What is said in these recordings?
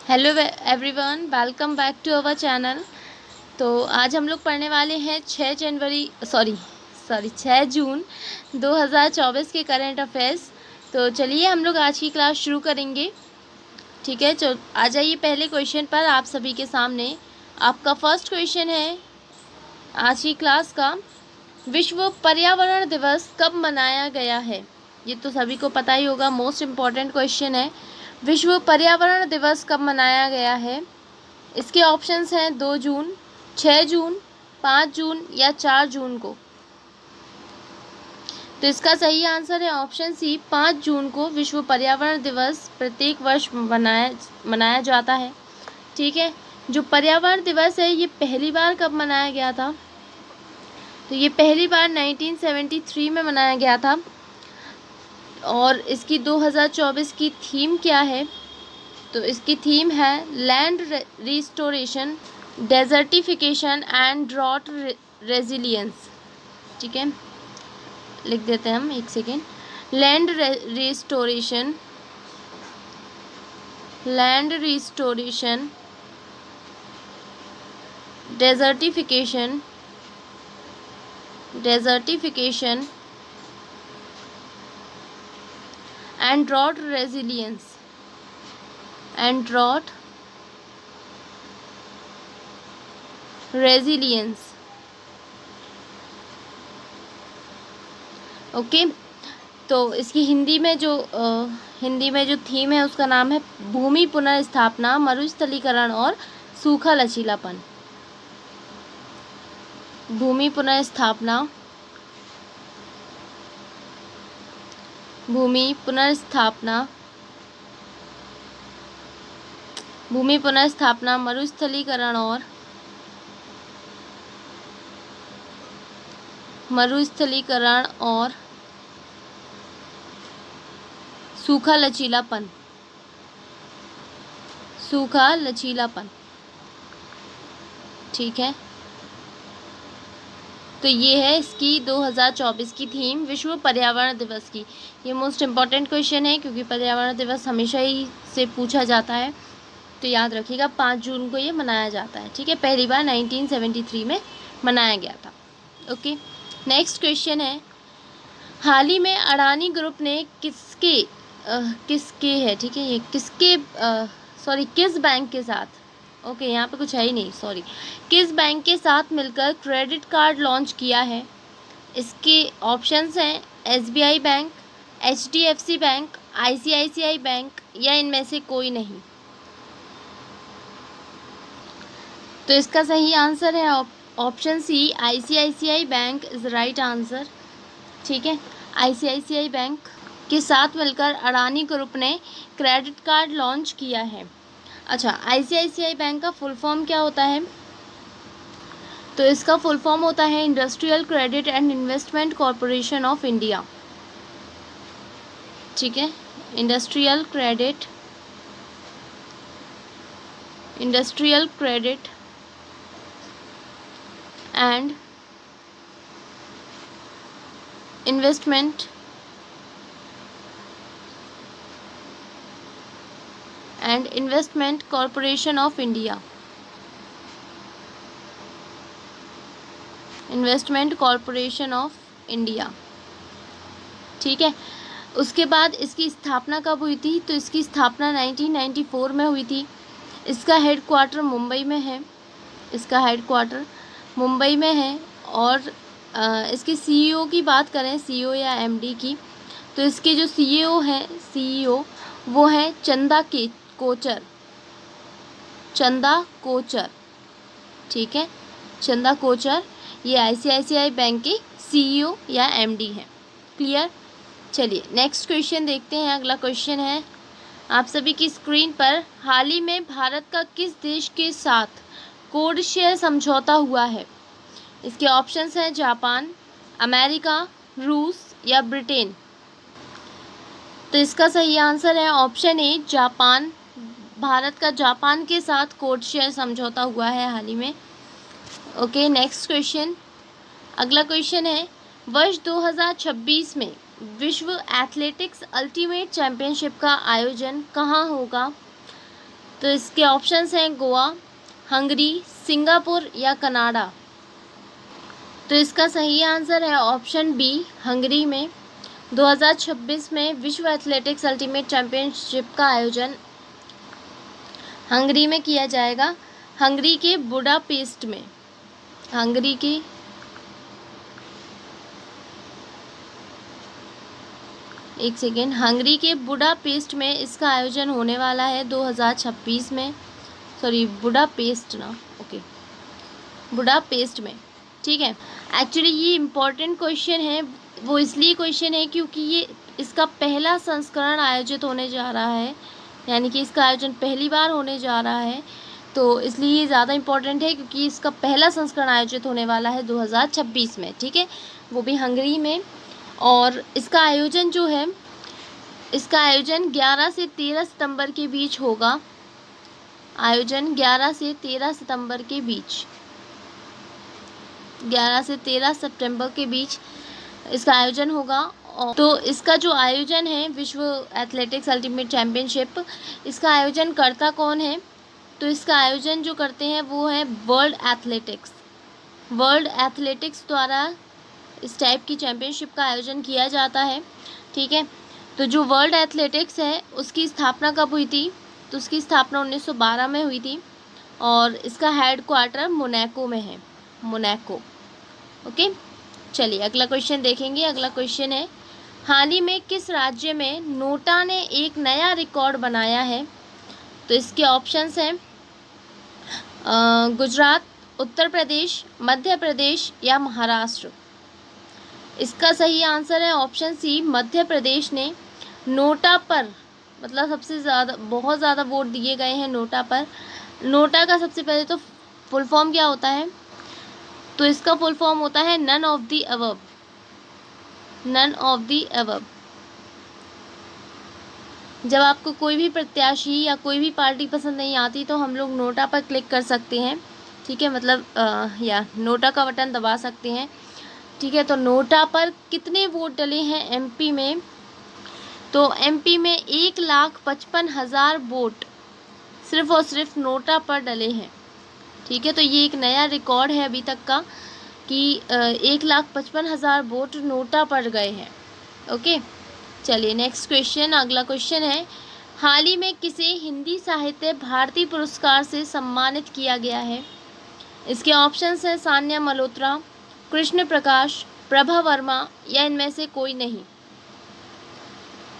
Hello everyone, welcome back to our channel. तो आज हम लोग पढ़ने वाले हैं 6 जून 2024 के करंट अफेयर्स। तो चलिए हम लोग आज की क्लास शुरू करेंगे। ठीक है, तो आ जाइए पहले क्वेश्चन पर आप सभी के सामने। आपका फर्स्ट क्वेश्चन है आज की क्लास का, विश्व पर्यावरण दिवस कब मनाया गया है? ये तो सभी को पता ही होगा, मोस्ट इम्पॉर्टेंट क्वेश्चन है। विश्व पर्यावरण दिवस कब मनाया गया है? इसके ऑप्शंस हैं 2 जून, 6 जून, 5 जून या 4 जून को। तो इसका सही आंसर है ऑप्शन सी, 5 जून को विश्व पर्यावरण दिवस प्रत्येक वर्ष मनाया जाता है। ठीक है, जो पर्यावरण दिवस है ये पहली बार कब मनाया गया था? तो ये पहली बार 1973 में मनाया गया था। और इसकी 2024 की थीम क्या है? तो इसकी थीम है land restoration, desertification and drought resilience. ठीक है, लिख देते हैं हम, एक second. Land restoration, desertification and drought resilience. Okay, तो इसकी हिंदी में जो थीम है उसका नाम है भूमि पुनर्स्थापना, मरुस्थलीकरण और सूखा लचीलापन। भूमि पुनर्स्थापना, मरुस्थलीकरण और सूखा लचीलापन। ठीक है, तो ये है इसकी 2024 की थीम विश्व पर्यावरण दिवस की। ये मोस्ट इम्पॉर्टेंट क्वेश्चन है क्योंकि पर्यावरण दिवस हमेशा ही से पूछा जाता है। तो याद रखिएगा 5 जून को ये मनाया जाता है। ठीक है, पहली बार 1973 में मनाया गया था। ओके, नेक्स्ट क्वेश्चन है, हाल ही में अडानी ग्रुप ने किस बैंक के साथ, ओके यहाँ पे कुछ है ही नहीं, सॉरी, किस बैंक के साथ मिलकर क्रेडिट कार्ड लॉन्च किया है? इसके ऑप्शंस हैं SBI bank, HDFC bank, ICICI bank या इनमें से कोई नहीं। तो इसका सही आंसर है option C, ICICI bank is right answer. ठीक है, ICICI बैंक के साथ मिलकर अडानी ग्रुप ने क्रेडिट कार्ड लॉन्च किया है। अच्छा, ICICI बैंक का फुल फॉर्म क्या होता है? तो इसका फुल फॉर्म होता है industrial credit and investment corporation of India. ठीक है, industrial credit and investment corporation of India. ठीक है, उसके बाद इसकी स्थापना कब हुई थी? तो इसकी स्थापना 1994 में हुई थी। इसका हेडक्वार्टर मुंबई में है। और इसके CEO की बात करें, CEO या MD की, तो इसके जो CEO वो हैं चंदा कोचर। ठीक है, चंदा कोचर ये ICICI बैंक के CEO या MD हैं। क्लियर? चलिए नेक्स्ट क्वेश्चन देखते हैं। अगला क्वेश्चन है आप सभी की स्क्रीन पर, हाल ही में भारत का किस देश के साथ कोड शेयर समझौता हुआ है? इसके ऑप्शंस हैं जापान, अमेरिका, रूस या ब्रिटेन। तो इसका सही आंसर है ऑप्शन ए, जापान। भारत का जापान के साथ कोड शेयर समझौता हुआ है हाल ही में। Okay, next question. अगला क्वेश्चन है, वर्ष 2026 में विश्व एथलेटिक्स अल्टीमेट चैंपियनशिप का आयोजन कहाँ होगा? तो इसके ऑप्शंस हैं गोवा, हंगरी, सिंगापुर या कनाडा। तो इसका सही आंसर है ऑप्शन बी, हंगरी में 2026 में विश्व एथलेटिक्स अल्टीमेट चैंपियनशिप का आयोजन हंगरी में किया जाएगा। हंगरी के बुडापेस्ट में, हंगरी की एक सेकेंड, हंगरी के बुडापेस्ट में इसका आयोजन होने वाला है 2026 में। सॉरी, बुडापेस्ट ना, ओके, बुडापेस्ट में, ठीक है। एक्चुअली ये इम्पॉर्टेंट क्वेश्चन है, वो इसलिए क्वेश्चन है क्योंकि ये इसका पहला संस्करण आयोजित होने जा रहा है, यानी कि इसका आयोजन पहली बार होने जा रहा है, तो इसलिए ये ज़्यादा इम्पॉर्टेंट है क्योंकि इसका पहला संस्करण आयोजित होने वाला है 2026 में, ठीक है, वो भी हंगरी में। और इसका आयोजन जो है, इसका आयोजन 11 से 13 सितंबर के बीच होगा। आयोजन 11 से 13 सितंबर के बीच, 11 से 13 सितंबर के बीच इसका आयोजन होगा। तो इसका जो आयोजन है विश्व एथलेटिक्स अल्टीमेट चैम्पियनशिप, इसका आयोजन करता कौन है? तो इसका आयोजन जो करते हैं वो है वर्ल्ड एथलेटिक्स। वर्ल्ड एथलेटिक्स द्वारा इस टाइप की चैम्पियनशिप का आयोजन किया जाता है, ठीक है। तो जो वर्ल्ड एथलेटिक्स है उसकी स्थापना कब हुई थी? तो उसकी स्थापना 1912 में हुई थी और इसका हेड क्वार्टर मोनाको में है, मोनाको। ओके, चलिए अगला क्वेश्चन देखेंगे। अगला क्वेश्चन है, हाल ही में किस राज्य में नोटा ने एक नया रिकॉर्ड बनाया है? तो इसके ऑप्शंस हैं गुजरात, उत्तर प्रदेश, मध्य प्रदेश या महाराष्ट्र। इसका सही आंसर है ऑप्शन सी, मध्य प्रदेश ने नोटा पर, मतलब सबसे ज़्यादा, बहुत ज़्यादा वोट दिए गए हैं नोटा पर। नोटा का सबसे पहले तो फुल फॉर्म क्या होता है? तो इसका फुल फॉर्म होता है none of the above, none of the above. जब आपको कोई भी प्रत्याशी या कोई भी पार्टी पसंद नहीं आती तो हम लोग नोटा पर क्लिक कर सकते हैं, ठीक है, मतलब या नोटा का बटन दबा सकते हैं, ठीक है। तो नोटा पर कितने वोट डले हैं एमपी में? तो एमपी में 1,55,000 वोट सिर्फ और सिर्फ नोटा पर डले हैं, ठीक है। तो ये एक नया रिकॉर्ड है अभी तक का कि 1,55,000 वोट नोटा पर गए हैं। ओके, चलिए नेक्स्ट क्वेश्चन। अगला क्वेश्चन है, हाल ही में किसे हिंदी साहित्य भारती पुरस्कार से सम्मानित किया गया है? इसके ऑप्शंस हैं सान्या मल्होत्रा, कृष्ण प्रकाश, प्रभा वर्मा या इनमें से कोई नहीं।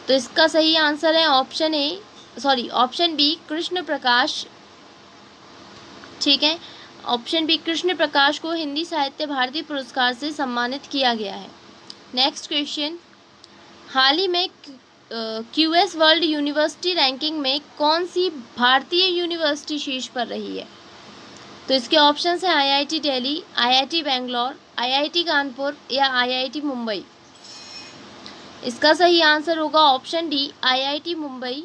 तो इसका सही आंसर है option A, sorry option B, Krishna Prakash, ठीक है। ऑप्शन बी, कृष्ण प्रकाश को हिंदी साहित्य भारती पुरस्कार से सम्मानित किया गया है। नेक्स्ट क्वेश्चन, हाल ही में क्यूएस वर्ल्ड यूनिवर्सिटी रैंकिंग में कौन सी भारतीय यूनिवर्सिटी शीर्ष पर रही है? तो इसके ऑप्शंस हैं IIT Delhi, IIT Bangalore, IIT Kanpur या आईआईटी मुंबई। इसका सही आंसर होगा option D, IIT Mumbai.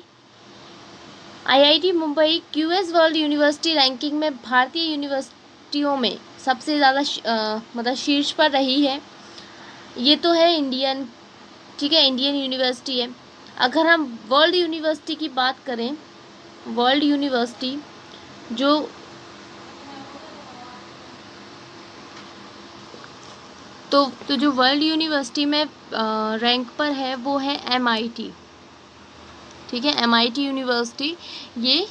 IIT Mumbai QS world university ranking में भारतीय यूनिवर्सिटियों में सबसे ज़्यादा मतलब शीर्ष पर रही है। ये तो है इंडियन, ठीक है, इंडियन यूनिवर्सिटी है। अगर हम वर्ल्ड यूनिवर्सिटी की बात करें, वर्ल्ड यूनिवर्सिटी जो तो जो वर्ल्ड यूनिवर्सिटी में रैंक पर है वो है एमआईटी, ठीक है, एमआईटी यूनिवर्सिटी। ये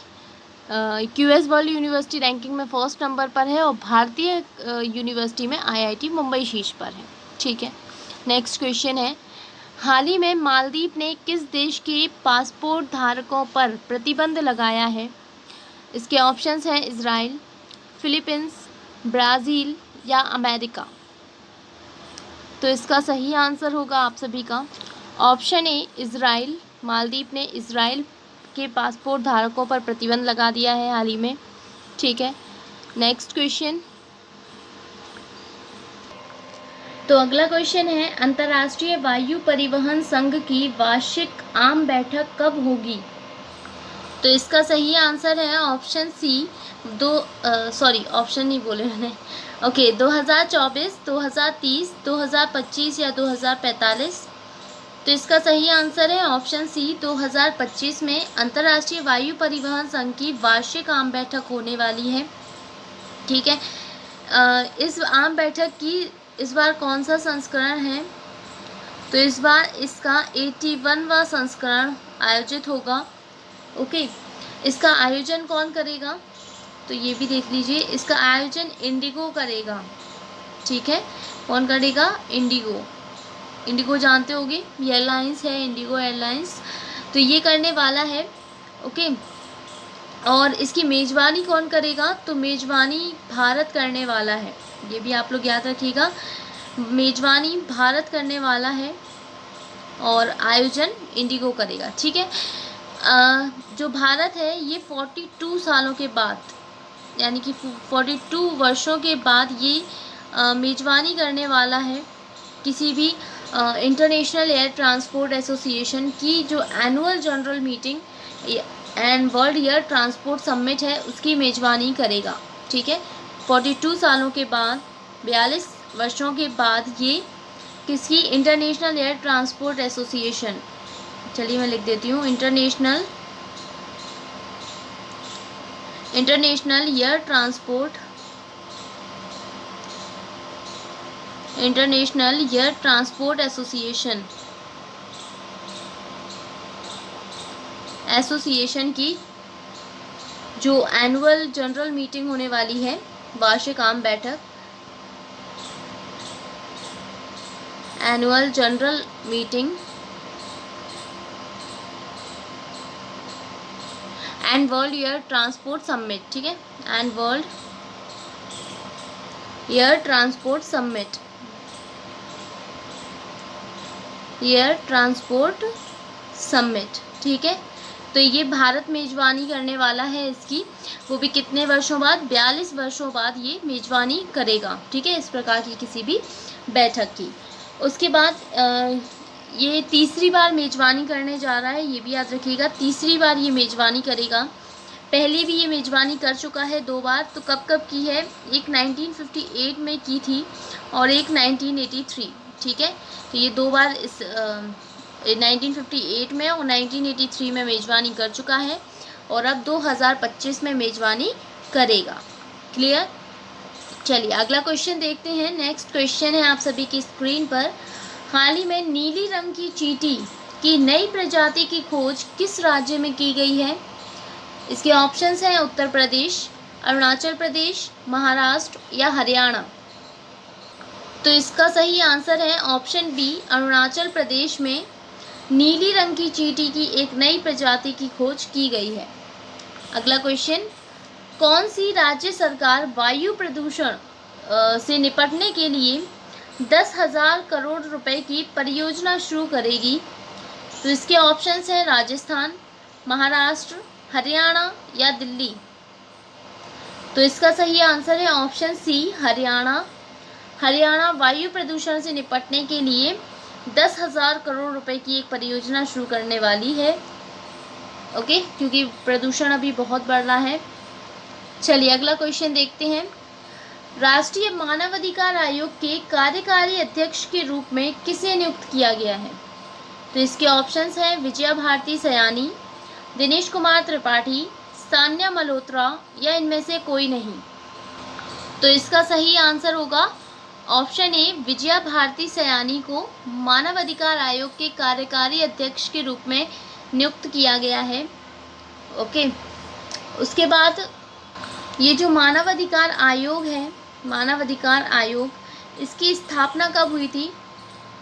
क्यूएस वर्ल्ड यूनिवर्सिटी रैंकिंग में फर्स्ट नंबर पर है और भारतीय यूनिवर्सिटी में आईआईटी मुंबई शीर्ष पर है, ठीक है। नेक्स्ट क्वेश्चन है, हाल ही में मालदीव ने किस देश के पासपोर्ट धारकों पर प्रतिबंध लगाया है? इसके ऑप्शंस हैं इजराइल, फिलीपींस, ब्राज़ील या अमेरिका। तो इसका सही आंसर होगा आप सभी का ऑप्शन ए, इजराइल। मालदीव ने इजराइल के पासपोर्ट धारकों पर प्रतिबंध लगा दिया है हाल ही में, ठीक है। नेक्स्ट क्वेश्चन, तो अगला क्वेश्चन है, अंतर्राष्ट्रीय वायु परिवहन संघ की वार्षिक आम बैठक कब होगी? तो इसका सही आंसर है ऑप्शन सी, ऑप्शन नहीं बोले मैंने, ओके, 2024, 2030, 2025 या 2045। तो इसका सही आंसर है ऑप्शन सी। 2025 में अंतर्राष्ट्रीय वायु परिवहन संघ की वार्षिक आम बैठक होने वाली है। ठीक है, इस आम बैठक की इस बार कौन सा संस्करण है? तो इस बार इसका 81वां संस्करण आयोजित होगा। ओके, इसका आयोजन कौन करेगा? तो ये भी देख लीजिए, इसका आयोजन इंडिगो करेगा। ठीक है, कौन करेगा? इंडिगो। इंडिगो जानते होगे, ये एयरलाइंस है, इंडिगो एयरलाइंस, तो ये करने वाला है। ओके, और इसकी मेज़बानी कौन करेगा? तो मेज़बानी भारत करने वाला है, ये भी आप लोग याद रखिएगा, मेज़बानी भारत करने वाला है और आयोजन इंडिगो करेगा। ठीक है, जो भारत है ये 42 सालों के बाद, यानी कि 42 वर्षों के बाद ये मेज़बानी करने वाला है किसी भी इंटरनेशनल एयर ट्रांसपोर्ट एसोसिएशन की जो annual general meeting and world air transport summit है, उसकी मेज़बानी करेगा। ठीक है, 42 सालों के बाद, 42 वर्षों के बाद ये किसकी? इंटरनेशनल एयर ट्रांसपोर्ट एसोसिएशन, चलिए मैं लिख देती हूँ, इंटरनेशनल एयर ट्रांसपोर्ट एसोसिएशन की जो एनुअल जनरल मीटिंग होने वाली है, वार्षिक आम बैठक, annual general meeting and world air transport summit. ठीक है, and world air transport summit, air transport summit. ठीक है, तो ये भारत मेज़बानी करने वाला है इसकी, वो भी कितने वर्षों बाद? 42 वर्षों बाद ये मेज़बानी करेगा। ठीक है, इस प्रकार की किसी भी बैठक की। उसके बाद ये तीसरी बार मेज़बानी करने जा रहा है, ये भी याद रखिएगा, तीसरी बार ये मेज़बानी करेगा। पहले भी ये मेज़बानी कर चुका है 2 बार, तो कब कब की है? एक 1958 में की थी और एक 1983। ठीक है, तो ये 2 बार इस 1958 में और 1983 में मेज़बानी कर चुका है और अब 2025 में मेज़बानी करेगा। क्लियर? चलिए अगला क्वेश्चन देखते हैं। नेक्स्ट क्वेश्चन है आप सभी की स्क्रीन पर। हाल ही में नीली रंग की चींटी की नई प्रजाति की खोज किस राज्य में की गई है? इसके ऑप्शंस हैं उत्तर प्रदेश, अरुणाचल प्रदेश, महाराष्ट्र या हरियाणा। तो इसका सही आंसर है ऑप्शन बी, अरुणाचल प्रदेश में नीली रंग की चींटी की एक नई प्रजाति की खोज की गई है। अगला क्वेश्चन, कौन सी राज्य सरकार वायु प्रदूषण से निपटने के लिए 10,000 करोड़ रुपए की परियोजना शुरू करेगी? तो इसके ऑप्शंस हैं राजस्थान, महाराष्ट्र, हरियाणा या दिल्ली। तो इसका सही आंसर है ऑप्शन सी, हरियाणा। हरियाणा वायु प्रदूषण से निपटने के लिए 10,000 करोड़ रुपए की एक परियोजना शुरू करने वाली है। ओके, क्योंकि प्रदूषण अभी बहुत बढ़ रहा है। चलिए अगला क्वेश्चन देखते हैं। राष्ट्रीय मानवाधिकार आयोग के कार्यकारी अध्यक्ष के रूप में किसे नियुक्त किया गया है? तो इसके ऑप्शंस हैं विजया भारती सयानी, दिनेश कुमार त्रिपाठी, सान्या मल्होत्रा या इनमें से कोई नहीं। तो इसका सही आंसर होगा ऑप्शन ए, विजया भारती सयानी को मानवाधिकार आयोग के कार्यकारी अध्यक्ष के रूप में नियुक्त किया गया है। ओके, उसके बाद ये जो मानवाधिकार आयोग है, मानवाधिकार आयोग, इसकी स्थापना कब हुई थी?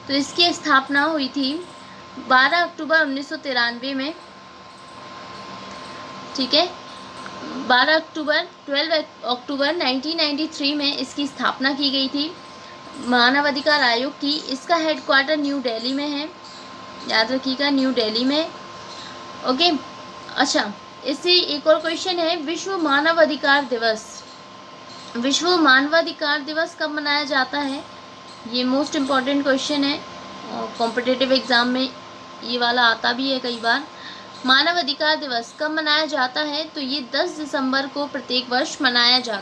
तो इसकी स्थापना हुई थी 12 अक्टूबर 1993 में। ठीक है, 12 अक्टूबर 1993 में इसकी स्थापना की गई थी मानवाधिकार आयोग की। इसका हेडक्वार्टर न्यू दिल्ली में है, याद रखिएगा, न्यू दिल्ली में। ओके, अच्छा, इससे एक और क्वेश्चन है, विश्व मानवाधिकार दिवस। विश्व मानवाधिकार दिवस कब मनाया जाता है? ये मोस्ट इम्पॉर्टेंट क्वेश्चन है और कॉम्पिटिटिव एग्जाम में ये वाला आता भी है कई बार। मानवाधिकार दिवस कब मनाया जाता है? तो ये 10 दिसंबर को प्रत्येक वर्ष मनाया जाता है।